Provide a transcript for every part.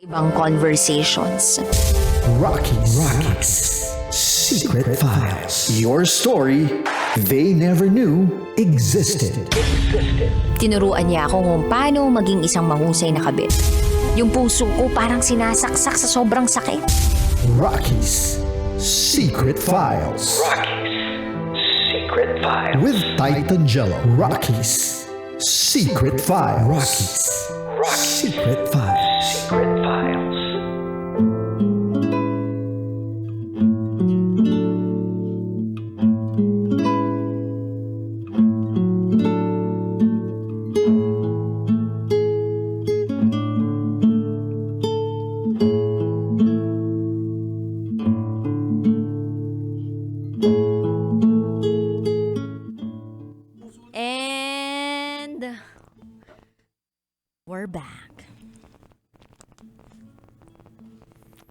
Ibang conversations. Rocky's Secret Files. Your story they never knew existed. Tinuruan niya ako kung paano maging isang mahusay na kabit. Yung puso ko parang sinasaksak sa sobrang sakit. Rocky's Secret Files. Secret Files. With Titan Jello. Rocky's Secret Files. Rocky's Secret Files. Secret Files. And we're back.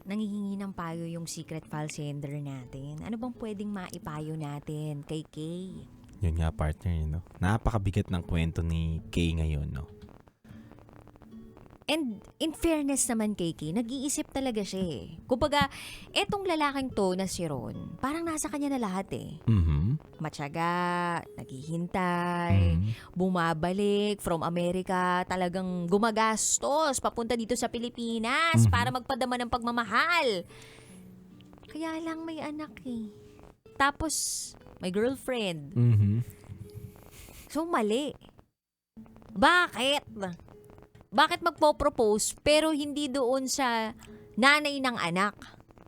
Nangihingi ng payo yung secret file sender natin. Ano bang pwedeng maipayo natin kay Kay? Yun nga, partner, no? Napakabigat ng kwento ni Kay ngayon, no? And in fairness naman kay Kay, nag-iisip talaga siya eh. Kumbaga, etong lalaking to na si Ron, parang nasa kanya na lahat eh. Matyaga, naghihintay, bumabalik from Amerika, talagang gumagastos papunta dito sa Pilipinas para magpadama ng pagmamahal. Kaya lang may anak eh. Tapos, may girlfriend. So, mali. Bakit? Bakit magpo-propose pero hindi doon sa nanay ng anak?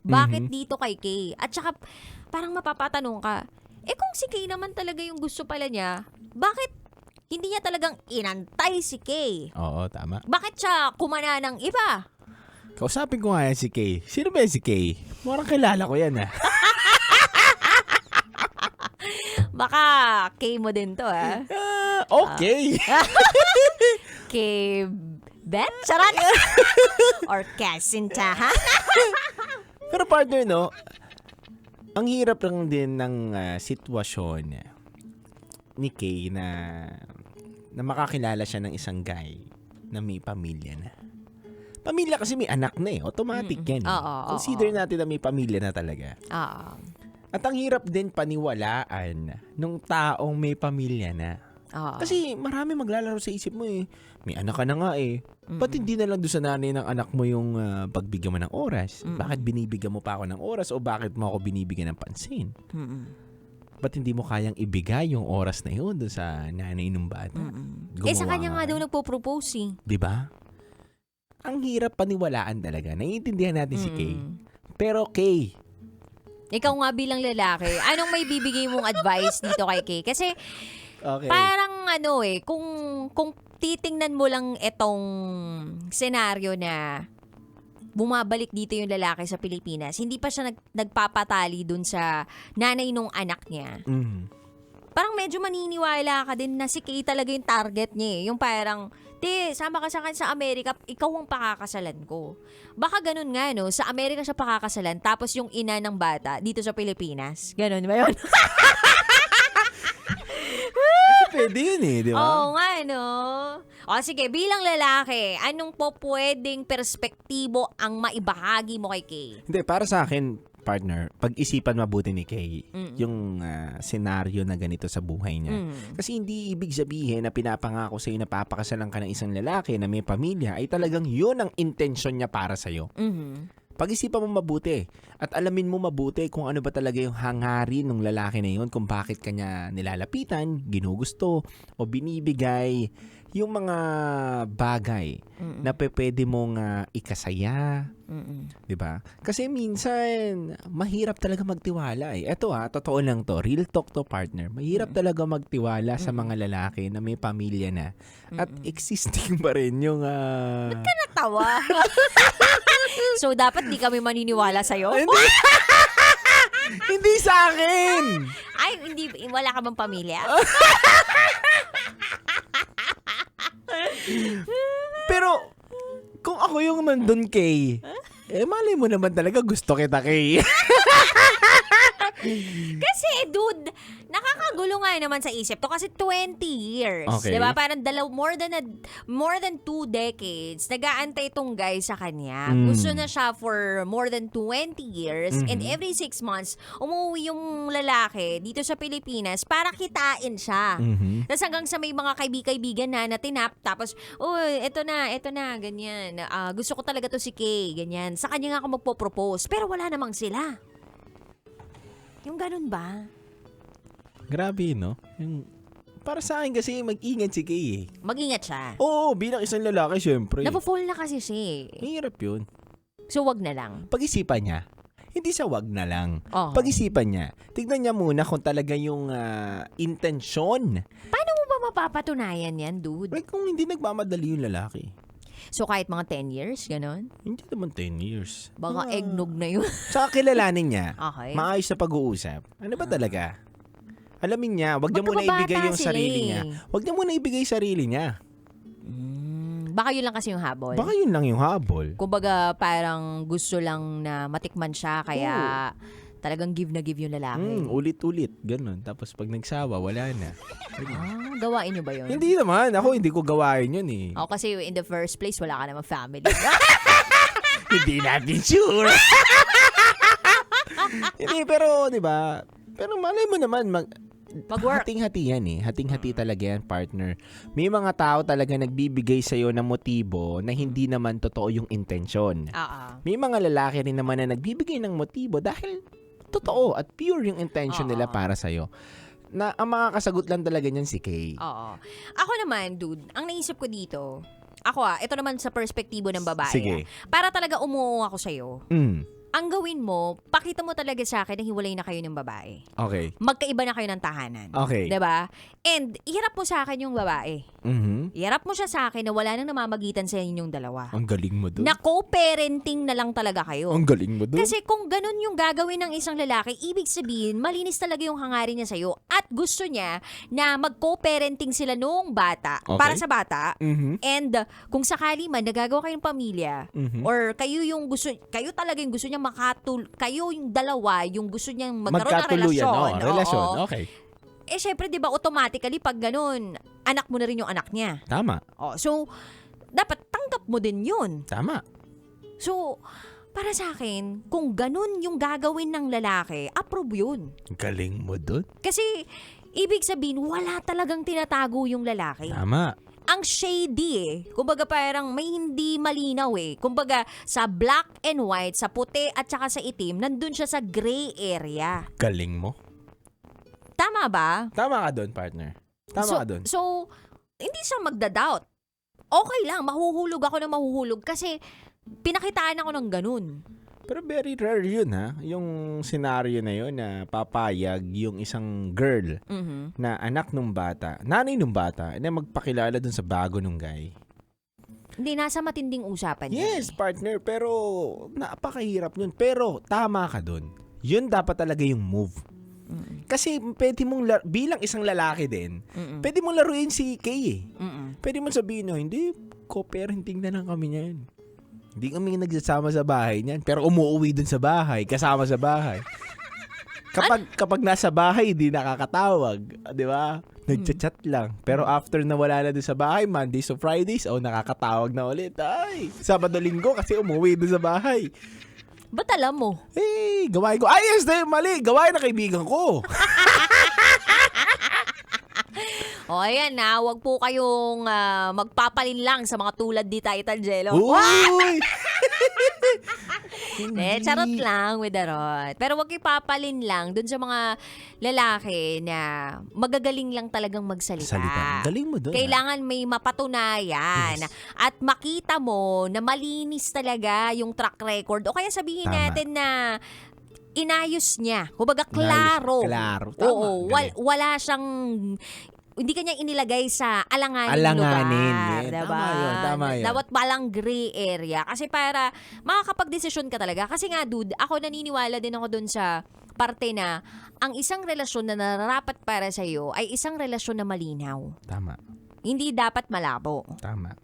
Bakit dito kay Kay? At saka, parang mapapatanong ka, kung si Kay naman talaga yung gusto pala niya, bakit hindi niya talagang inantay si Kay? Oo, tama. Bakit siya kumana ng iba? Kausapin ko nga yan si Kay. Sino ba yan si Kay? Parang kilala ko yan, ah. Baka Kay mo din to, ah. Okay. Kay Beth? Charot? Or Casinta, ha? Pero partner, no? Ang hirap lang din ng sitwasyon ni Kay na makakilala siya ng isang guy na may pamilya na. Pamilya kasi may anak na eh. Automatic yan. Consider natin na may pamilya na talaga. At ang hirap din paniwalaan nung taong may pamilya na. Kasi marami maglalaro sa isip mo eh. May anak ka na nga eh. Ba't hindi na lang doon sa nanay ng anak mo yung pagbigyan mo ng oras? Bakit binibigyan mo pa ako ng oras o bakit mo ako binibigyan ng pansin? Ba't hindi mo kayang ibigay yung oras na yun doon sa nanay ng bata? Sa kanya nga daw nagpo-propose eh. Diba? Ang hirap paniwalaan talaga. Naiintindihan natin si Kay. Pero Kay, ikaw nga bilang lalaki, anong may bibigay mong advice dito kay Kay? Kasi okay. parang kung titingnan mo lang itong senaryo na bumabalik dito yung lalaki sa Pilipinas, hindi pa siya nagpapatali dun sa nanay nung anak niya. Parang medyo maniniwala ka din na si Kay talaga yung target niya eh. Yung parang, sama ka sa akin sa Amerika, ikaw ang pakakasalan ko. Baka ganun nga, no? Sa Amerika siya pakakasalan, tapos yung ina ng bata dito sa Pilipinas. Ganun ba yun? Pwede yun eh, di ba? Oo nga, no? O sige, bilang lalaki, anong po pwedeng perspektibo ang maibahagi mo kay Kay? Hindi, para sa akin, partner, pag-isipan mabuti ni Kay yung senaryo na ganito sa buhay niya. Kasi hindi ibig sabihin na pinapangako sa'yo na papakasalan ka ng isang lalaki na may pamilya ay talagang yun ang intensyon niya para sa'yo. Pag-isipan mo mabuti at alamin mo mabuti kung ano ba talaga yung hangarin ng lalaki na yun, kung bakit kanya nilalapitan, ginugusto o binibigay yung mga bagay na pwede mong ikasaya. Diba? Kasi minsan, mahirap talaga magtiwala eh. Eto totoo lang to. Real talk to, partner. Mahirap talaga magtiwala sa mga lalaki na may pamilya na. At existing pa rin yung... Ba't ka natawa? So, dapat di kami maniniwala sa'yo? Hindi sa akin! Ay, hindi, wala ka bang pamilya? Pero, kung ako yung nandun, Kay, malay mo naman talaga gusto kita, Kay. Kasi, dude, nakaka Nakakagulo nga naman sa isip to kasi 20 years. Okay. Diba? Parang more than 2 decades, nag-aantay itong guy sa kanya. Gusto na siya for more than 20 years and every 6 months, umuwi yung lalaki dito sa Pilipinas para kitain siya. Tapos hanggang sa may mga kaibigan na tinap, tapos, eto na, ganyan. Gusto ko talaga to si Kay, ganyan. Sa kanya nga ako magpo-propose, pero wala namang sila. Yung ganun ba? Grabe, no? Para sa akin kasi, mag-ingat si Kay eh. Mag-ingat siya. Oo, bilang isang lalaki, syempre. Napofall na kasi siya. Mahirap yun. So, wag na lang. Pag-isipan niya. Hindi sa wag na lang. Oh. Pag-isipan niya. Tignan niya muna kung talaga yung intensyon. Paano mo ba mapapatunayan yan, dude? Like, kung hindi nagmamadali yung lalaki. So, kahit mga 10 years, ganon? Hindi naman 10 years. Baka eggnog na yun. Tsaka kilalanin niya. Okay. Maayos na pag-uusap. Ano ba talaga? Alamin niya, wag niya muna Magkababata ibigay yung sila sarili eh. niya. Wag niya muna ibigay yung sarili niya. Baka yun lang kasi yung habol. Baka yun lang yung habol. Kumbaga, parang gusto lang na matikman siya, kaya talagang give na give yung lalaki. Ulit-ulit. Ganon. Tapos pag nagsawa, wala na. Gawain nyo ba yun? Hindi naman. Ako hindi ko gawain yun eh. Ako kasi in the first place, wala ka namang family. Hindi natin sure. Hindi, pero, di ba? Pero malay mo naman, Mag-work. hating-hati yan eh. Hating-hati talaga yan, partner. May mga tao talaga nagbibigay sa'yo ng motibo na hindi naman totoo yung intensyon. May mga lalaki rin naman na nagbibigay ng motibo dahil totoo at pure yung intention nila para sa'yo. Na ang makakasagot lang talaga niyan si Kay. Oo. Ako naman, dude, ang naisip ko dito, ito naman sa perspektibo ng babae. Sige. Para talaga umuo ako sa'yo. Ang gawin mo, pakita mo talaga sa akin na hiwalay na kayo ng babae. Okay. Magkaiba na kayo ng tahanan. Okay. 'Di ba? And iharap mo sa akin yung babae. Iharap mo siya sa akin na wala nang namamagitan sa inyong dalawa. Ang galing mo doon. Na co-parenting na lang talaga kayo. Ang galing mo doon. Kasi kung ganun yung gagawin ng isang lalaki, ibig sabihin, malinis talaga yung hangarin niya sa'yo at gusto niya na mag-co-parenting sila noong bata, para sa bata. And kung sakali man, nagagawa kayong pamilya, or kayo talaga yung gusto niya kayo yung dalawa, yung gusto niyang magkaroon ng relasyon. Relasyon, okay. Syempre, di ba, automatically, pag ganun, anak mo na rin yung anak niya. Tama. So, dapat tanggap mo din yun. Tama. So, para sa akin, kung ganun yung gagawin ng lalaki, approve yun. Galing mo doon. Kasi, ibig sabihin, wala talagang tinatago yung lalaki. Tama. Ang shady eh. Kumbaga parang may hindi malinaw eh. Kumbaga sa black and white, sa puti at saka sa itim, nandun siya sa gray area. Galing mo. Tama ba? Tama ka doon, partner. Tama ka doon. So, hindi siya magda-doubt. Okay lang, mahuhulog ako na mahuhulog kasi pinakitaan ako ng ganun. Pero very rare yun ha. Yung scenario na yun na papayag yung isang girl na anak nung bata, nanay nung bata, na magpakilala dun sa bago nung guy. Hindi, nasa matinding usapan Yes, yan. partner. Pero napakahirap yun. Pero tama ka dun. Yun dapat talaga yung move. Kasi pwede mong, bilang isang lalaki din, pwede mong laruin si Kay eh. Pwede mong sabihin, no, hindi, co-parenting na lang kami niyan. Hindi kami nagsasama sa bahay niyan, pero umuwi dun sa bahay, kasama sa bahay. Kapag nasa bahay, hindi nakakatawag, di ba? Nagchat-chat lang. Pero after na wala na dun sa bahay, Mondays to Fridays, nakakatawag na ulit. Ay, Sabado-Linggo kasi umuwi dun sa bahay. Ba't alam mo? Gawain ko. Yes, dahil mali. Gawain na kaibigan ko. O, ayan na. Huwag po kayong magpapalin lang sa mga tulad ni Titan Jello. Uy! Charot lang with the rot. Pero huwag ipapalin lang dun sa mga lalaki na magagaling lang talagang magsalita. Galing mo dun. Kailangan may mapatunayan. Yes. At makita mo na malinis talaga yung track record. O kaya sabihin natin na inayos niya. Kumbaga, klaro. Klaro. Tama. Oo. Wala siyang... Hindi kanya inilagay sa alanganin lugar. Diba? Tama yun. Dapat palang gray area. Kasi para makakapag-desisyon ka talaga. Kasi nga, dude, ako naniniwala din ako dun sa parte na ang isang relasyon na nararapat para sa'yo ay isang relasyon na malinaw. Tama. Hindi dapat malabo. Tama.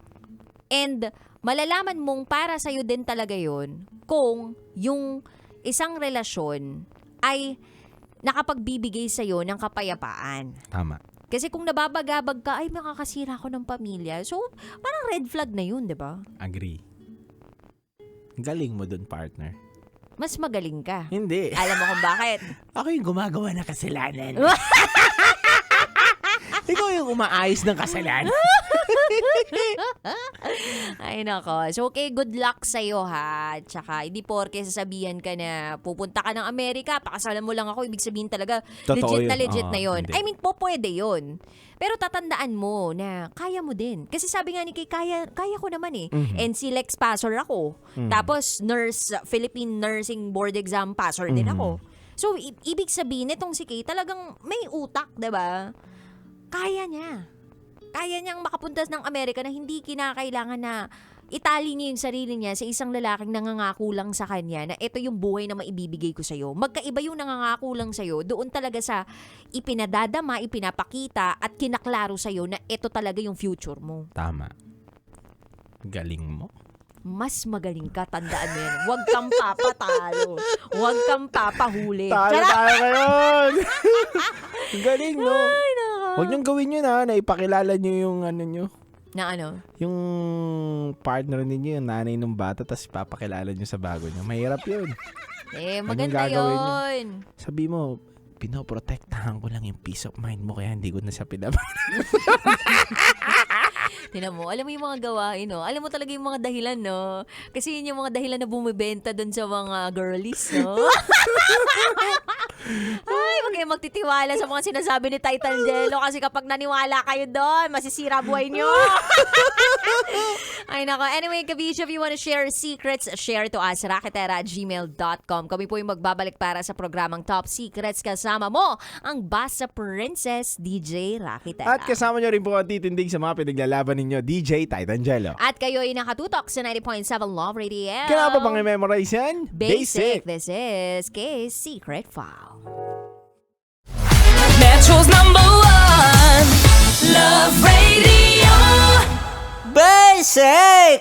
And malalaman mong para sa'yo din talaga yun kung yung isang relasyon ay nakapagbibigay sa'yo ng kapayapaan. Tama. Kasi kung nababagabag ka, ay makakasira ko ng pamilya. So, parang red flag na yun, di ba? Agree. Galing mo dun, partner. Mas magaling ka. Hindi. Alam mo kung bakit? Ako yung gumagawa ng kasalanan. Ikaw yung umaayos ng kasalanan. Ay nako. So okay, good luck sa'yo ha. Tsaka hindi porke sasabihan ka na pupunta ka ng Amerika, pakasalan mo lang ako, ibig sabihin talaga Totoo legit na yun. legit Oo, na yun. hindi. I mean, pwede yun. Pero tatandaan mo na kaya mo din. Kasi sabi nga ni Kay, kaya ko naman eh. NCLEX passer ako. Tapos Philippine Nursing Board Exam passer din ako. So, ibig sabihin, itong si Kay talagang may utak, diba? Kaya niya. Kaya niyang makapunta ng Amerika na hindi kinakailangan na itali niya yung sarili niya sa isang lalaking nangangako lang sa kanya na ito yung buhay na maibibigay ko sa'yo. Magkaiba yung nangangako lang sa'yo doon talaga sa ipinadadama, ipinapakita at kinaklaro sa'yo na ito talaga yung future mo. Tama. Galing mo. Mas magaling ka, tandaan mo yan. Huwag kang papatalo. Huwag kang papahuli. Tayo ngayon! Galing, no? Ay, nako. Huwag niyong gawin yun, ha? Na ipakilala niyo yung ano niyo. Na ano? Yung partner ninyo, yung nanay ng bata, tapos papakilala niyo sa bago niyo. Mahirap yun. Maganda gagawin niyo? yun. Sabi mo, pinoprotektahan ko lang yung peace of mind mo, kaya hindi ko na siya pinaba. Tinan mo, alam mo yung mga gawain, no? Alam mo talaga yung mga dahilan, no? Kasi yun yung mga dahilan na bumibenta doon sa mga girlies, no? Ay, wag kayong magtitiwala sa mga sinasabi ni Titan Jello kasi kapag naniwala kayo doon, masisira buhay nyo. Ay, nako. Anyway, Kabisyo, if you wanna share secrets, share to us, raketera@gmail.com. Kami po yung magbabalik para sa programang Top Secrets. Kasama mo, ang Basta Princess, DJ Raketera. At kasama niyo rin po ang titindig sa mga pinaglalaban ninyo, DJ Titan Jello. At kayo ay nakatutok sa 90.7 Love Radio. Kaya pa bang i-memorize yan? Basic. This is Kay's Secret File. Metro's #1 Love Radio. Basic!